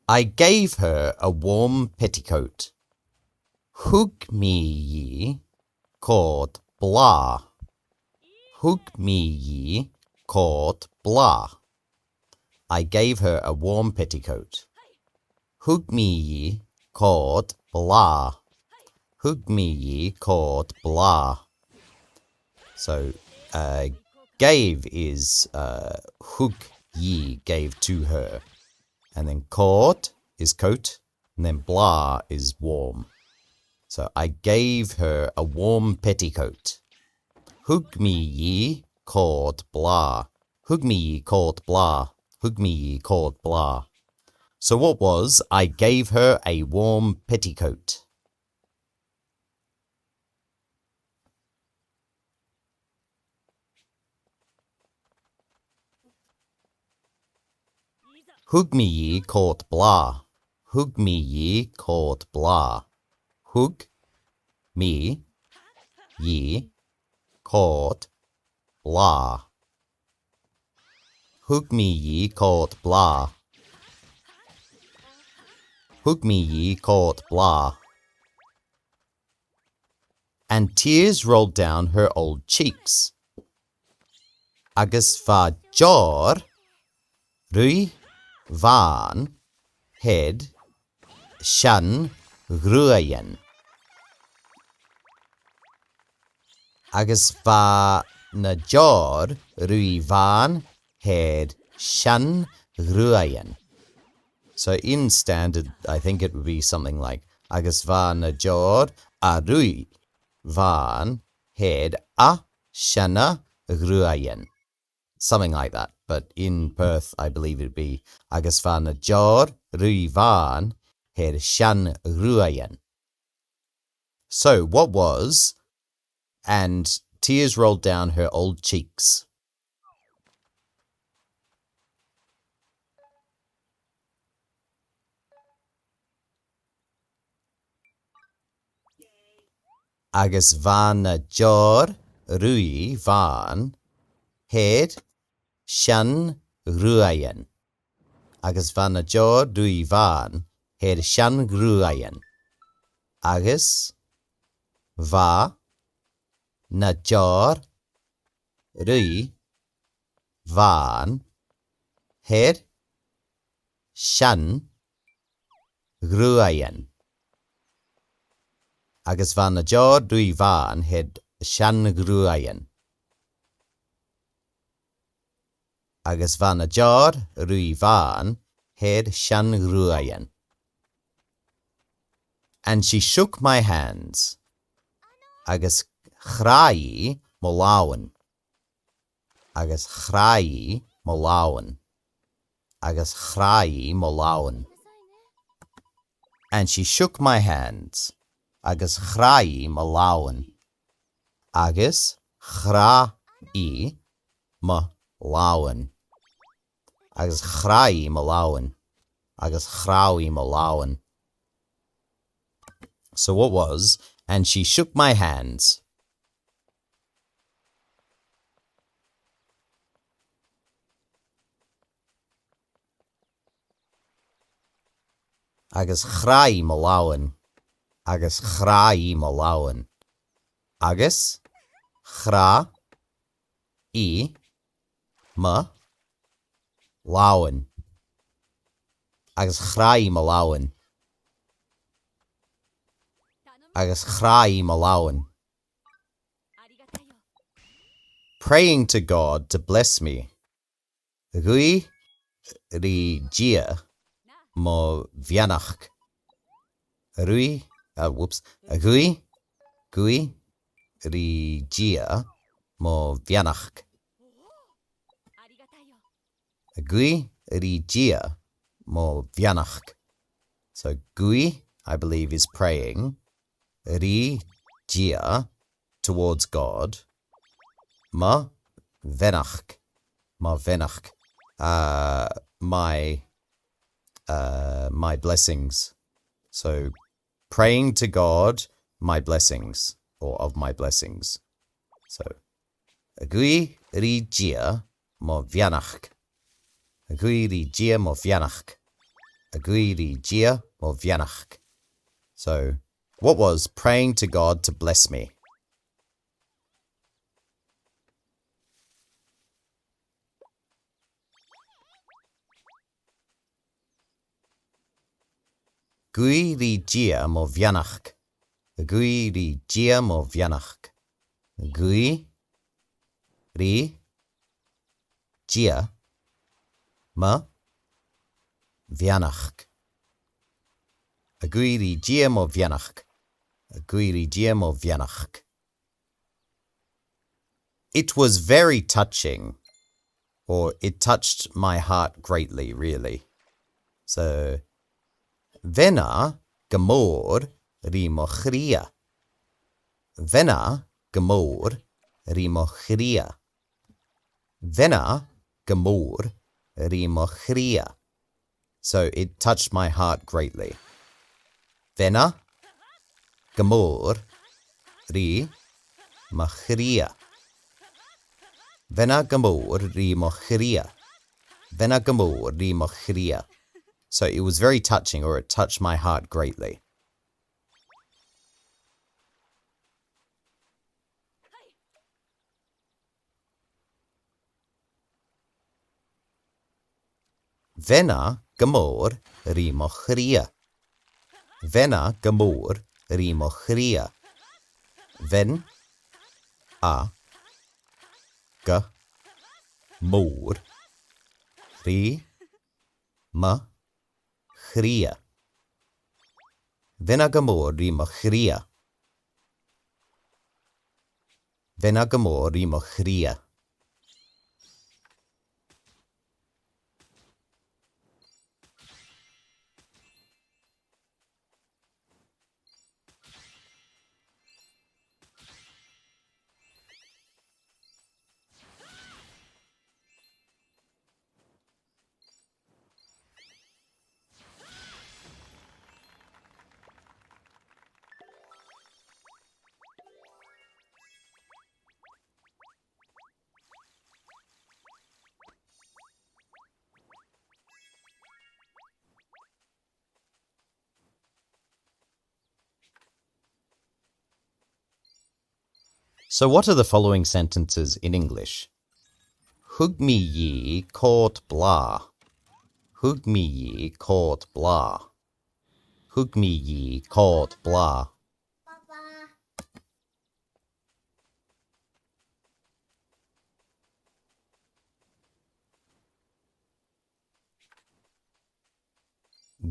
I gave her a warm petticoat. Hug me ye, caught blah. Hug me ye, caught blah. I gave her a warm petticoat. Hug me ye, caught blah. Hug me ye, caught blah. So, gave is hug ye, gave to her. And then caught is coat, and then blah is warm. So I gave her a warm petticoat. Hug me ye, caught blah. Hug me ye, caught blah. Hug me ye, caught blah. So what was I gave her a warm petticoat? Hug me ye, caught blah. Hug me ye, caught blah. Hug me ye, caught blah. Hug me ye, caught blah. Hug me ye, caught blah. And tears rolled down her old cheeks. Agus va jor, rui van, head, shan, gruayen. Agus va na jor, rui van, head, shan, gruayen. So in standard, I think it would be something like Agus va na jor, a rui van, head, a shana, gruayen. Something like that. But in Perth, I believe it would be Agus va na jor, rui van, head, shan, gruayen. So what was, and tears rolled down her old cheeks? Agus van na jor, rui van, head, shan, gruayen. Agus van na jor, rui van, head, shan, gruayen. Agus va na jor, rui van, head, shan, gruayen. Agus van na jor, rui van, head, shan, gruayen. Agus van na jor, rui van, head, shan, gruayen. And she shook my hands. Agus chrai molawen. Agus chrai molawen. Agus chrai molawen. And she shook my hands. Agus chrai molawen. Agus chrai molawen. Agus chrai molawen. Agus chrawi molawen. So what was, and she shook my hands? Agus chrai molawen. Agus chrai molawen. Agus chra I ma lawen. Agus chrai molawen. Agus chrai molawen. Praying to God to bless me. Rui ri gia mo vianach. Rui, Gui ri gia mo vianach. Gui ri gia mo vianach. So gui, I believe, is praying. Ri gia, towards God. Ma venach. Ma venach. My blessings. So praying to God, my blessings, or of my blessings. So agui ri gia mo vianach. Agui ri gia mo vianach. Agri gia mo vianach. So, what was praying to God to bless me? Agri gia mo vianach. Agri gia mo vianach. Agri gia ma vianach. Agri gia mo vianach. Agri gia mo vianach. It was very touching, or it touched my heart greatly, really. So, Vena gemor rimochria. Vena gemor rimochria. Vena gemor rimochria. So it touched my heart greatly. Vena gemor rimochria. Vena gemor rimochria. Vena gemor rimochria. So it was very touching, or it touched my heart greatly. Vena gemor rimochria. Vena gemor rimochria. Ven a ge mor ri ma chria. Vena gemor rimochria. Vena gemor rimochria. So what are the following sentences in English? Hug me ye court blah. Hug me ye court blah. Hug me ye court blah.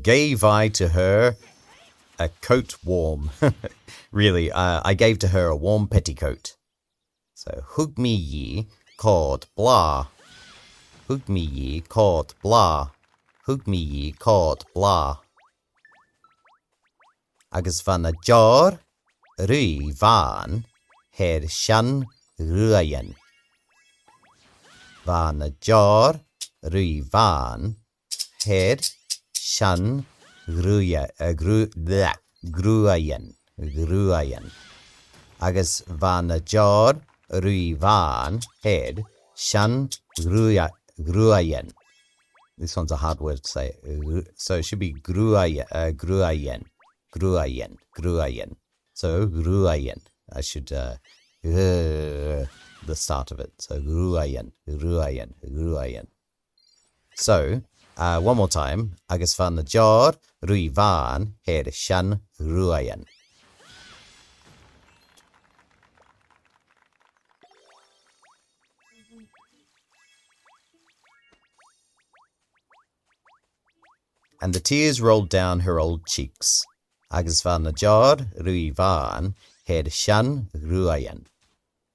Gave I to her a coat warm. Really, I gave to her a warm petticoat. So, hug me ye court blah. Hug me ye court blah. Hug me ye court blah. Agus van a jar rui van her shan ruayen. Van a jar rui van her shan gruayen. Agus van a jar rui van her shan gruayen. This one's a hard word to say. So it should be gruayen. So gruayen. I should the start of it. So gruayen. So one more time. Agus van the jar rui van her shan gruayen. And the tears rolled down her old cheeks. Agus van a jar rui van her shan gruayen.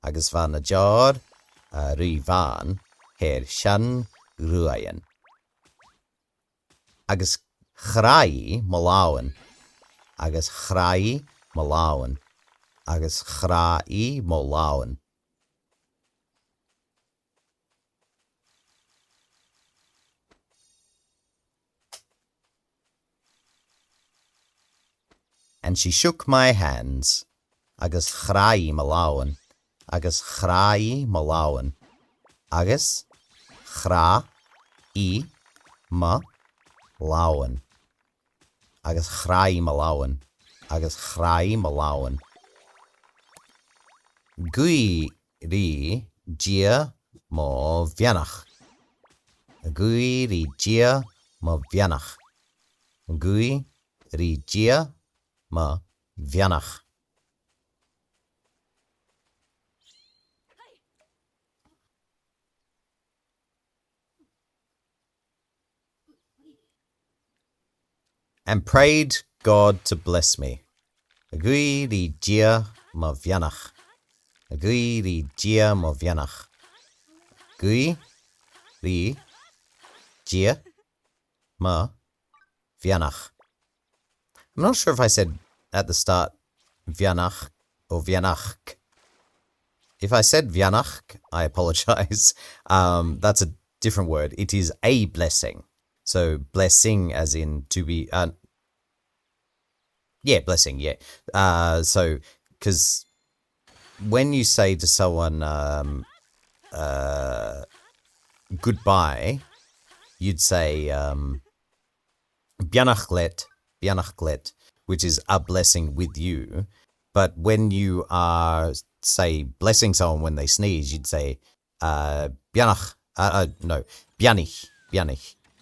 Agus van a jar rui van her shan gruayen. Agus chrai malawan. Agus chrai malawan. Agus chrai malawan. And she shook my hands. Agus chrai malawan. Agus chrai malawan. Agus chra I ma lawan. agus chrai malawan, agus chrai malawan. Gui ri gia mo vianach. Gui ri gia mo vianach. Gui ri gia mo vianach. And prayed God to bless me. Gui ri gia mo vianach. Gui ri gia mo vianach. Gui ri gia mo vianach. I'm not sure if I said at the start vianach or vianach. If I said vianach, I apologize. That's a different word. It is a blessing. So blessing as in to be, blessing, yeah. So, because when you say to someone goodbye, you'd say bianachlet, which is a blessing with you. But when you are, say, blessing someone when they sneeze, you'd say bianich.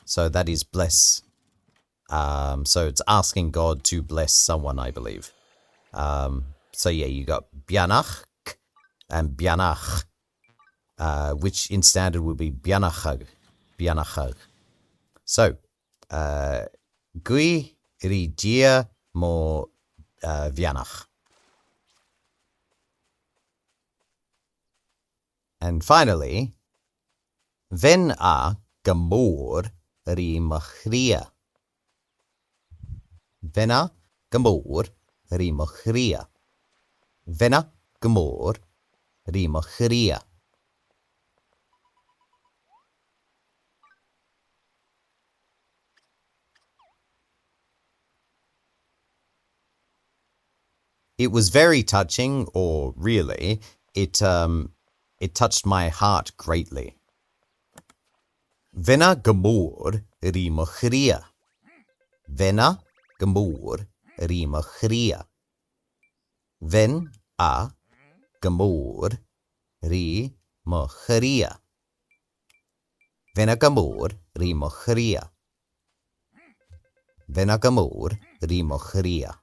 So that is bless. So it's asking God to bless someone, I believe. So yeah, you got bianach and bianach, which in standard would be bianachag. So, gui ri gia mo vianach. And finally, ven a gamor ri machria. Vena gamor ri machria. Vena gamor ri machria. It was very touching, or really, it touched my heart greatly. Vena gamor ri machria. Vena gamor ri machria. Ven a gamor ri machria. Vena gamor ri machria. Vena gamor ri machria.